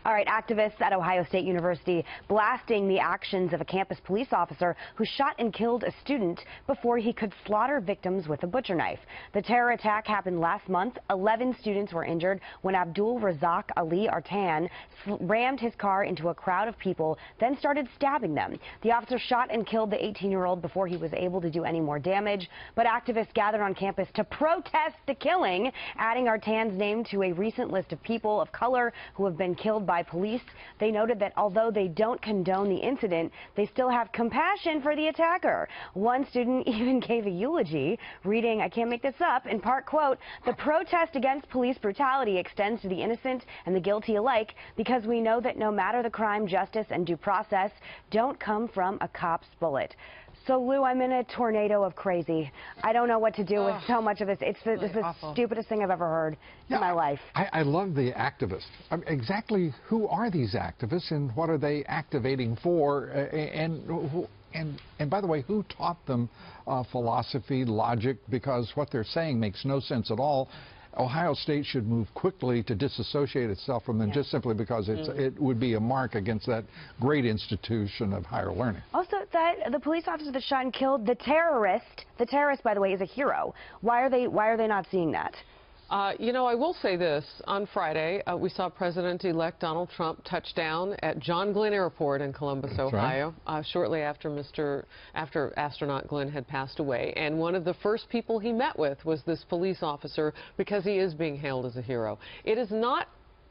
All right, activists at Ohio State University blasting the actions of a campus police officer who shot and killed a student before he could slaughter victims with a butcher knife. The terror attack happened last month. 11 students were injured when Abdul Razak Ali Artan rammed his car into a crowd of people, then started stabbing them. The officer shot and killed the 18-year-old before he was able to do any more damage. But activists gathered on campus to protest the killing, adding Artan's name to a recent list of people of color who have been killed by police. They noted that although they don't condone the incident, they still have compassion for the attacker. One student even gave a eulogy, reading, I can't make this up, in part, quote, "The protest against police brutality extends to the innocent and the guilty alike because we know that no matter the crime, justice and due process don't come from a cop's bullet." So, Lou, I'm in a tornado of crazy. I don't know what to do with so much of this. It's the stupidest thing I've ever heard in my life. I love the activists. I mean, exactly who are these activists and what are they activating for? And by the way, who taught them philosophy, logic? Because what they're saying makes no sense at all. Ohio State should move quickly to disassociate itself from them just simply because it would be a mark against that great institution of higher learning. Also, that the police officer that shot and killed the terrorist, by the way, is a hero. Why are they not seeing that? You know, I will say this. On Friday, we saw President-elect Donald Trump touch down at John Glenn Airport in Columbus, Ohio, shortly after astronaut Glenn had passed away. And one of the first people he met with was this police officer because he is being hailed as a hero. It is not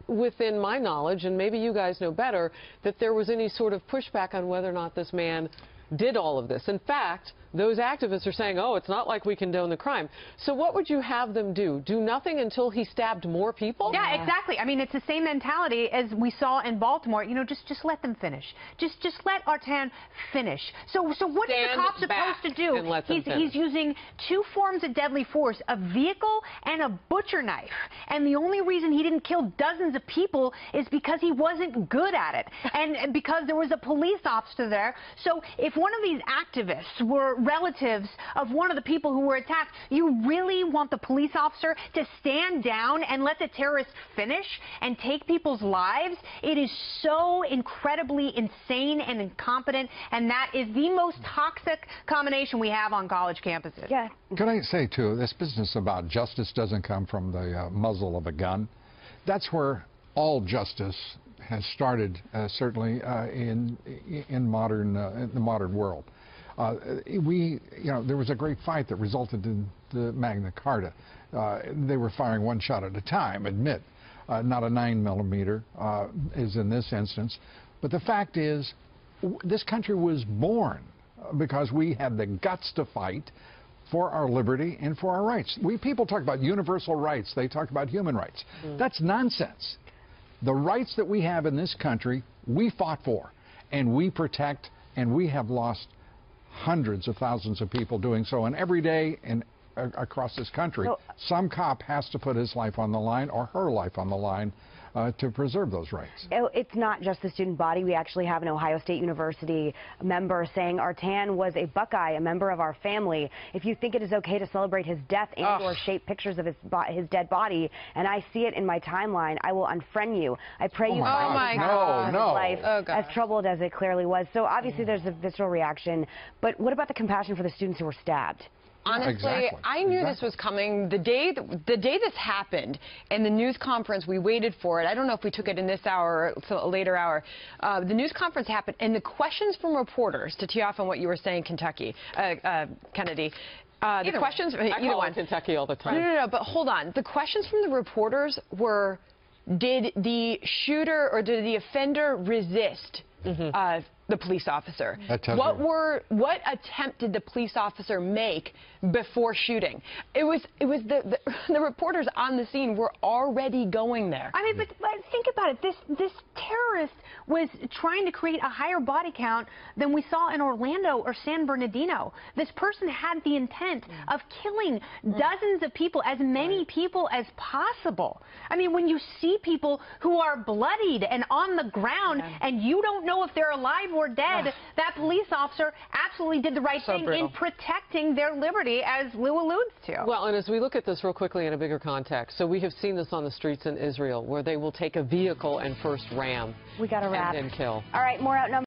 within my knowledge, and maybe you guys know better, that there was any sort of pushback on whether or not this man did all of this. In fact, those activists are saying, oh, it's not like we condone the crime. So what would you have them do? Do nothing until he stabbed more people? Yeah, exactly. I mean, it's the same mentality as we saw in Baltimore. You know, just let them finish. Just let Artan finish. So what is the cop supposed to do? He's using two forms of deadly force, a vehicle and a butcher knife. And the only reason he didn't kill dozens of people is because he wasn't good at it. And because there was a police officer there. So if one of these activists were relatives of one of the people who were attacked, you really want the police officer to stand down and let the terrorists finish and take people's lives? It is so incredibly insane and incompetent, and that is the most toxic combination we have on college campuses. Yeah. Can I say, too, this business about justice doesn't come from the muzzle of a gun. That's where all justice has started, certainly in the modern world. There was a great fight that resulted in the Magna Carta. They were firing one shot at a time, admit. Not a 9mm is in this instance. But the fact is, this country was born because we had the guts to fight for our liberty and for our rights. People talk about universal rights. They talk about human rights. That's nonsense. The rights that we have in this country, we fought for, and we protect, and we have lost hundreds of thousands of people doing so. And every day across this country, some cop has to put his life on the line or her life on the line to preserve those rights. It's not just the student body. We actually have an Ohio State University member saying Artan was a Buckeye, a member of our family. If you think it is okay to celebrate his death and or shape pictures of his dead body, and I see it in my timeline, I will unfriend you. I pray you find his life as troubled as it clearly was. So obviously there's a visceral reaction. But what about the compassion for the students who were stabbed? Honestly, I knew this was coming. The day this happened, in the news conference, we waited for it. I don't know if we took it in this hour or a later hour. The news conference happened, and the questions from reporters, to tee off on what you were saying, Kennedy, the questions... I call it Kentucky all the time. No, but hold on. The questions from the reporters were, did the shooter or did the offender resist the police officer? What attempt did the police officer make before shooting? It was the reporters on the scene were already going there. I mean, but think about it. This terrorist was trying to create a higher body count than we saw in Orlando or San Bernardino. This person had the intent of killing dozens of people, as many people as possible. I mean, when you see people who are bloodied and on the ground and you don't know if they're alive or dead, that police officer absolutely did the right thing in protecting their liberty, as Lou alludes to. Well, and as we look at this real quickly in a bigger context, so we have seen this on the streets in Israel, where they will take a vehicle and first ram. We got to wrap. And then kill. All right, more outnumbered.